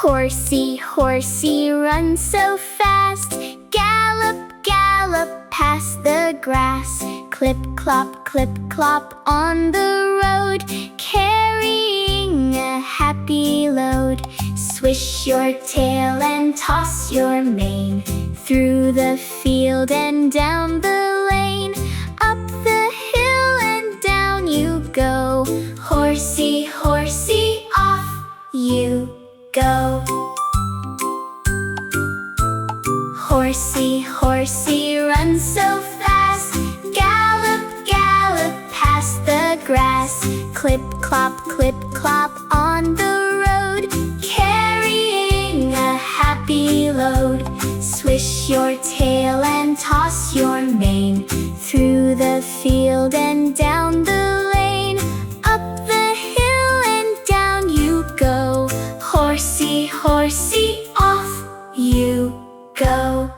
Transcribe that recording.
Horsie, horsie, run so fast. Gallop, gallop, past the grass. Clip, clop on the road, carrying a happy load. Swish your tail and toss your mane, through the field and down the lane. Up the hill and down you go. Horsie, horsie, off you go. Horsie, horsie, run so fast. Gallop, gallop, past the grass. Clip, clop on the road, carrying a happy load. Swish your tail and toss your mane, through the field and down the lane. Up the hill and down you go. Horsie, horsie, off you go.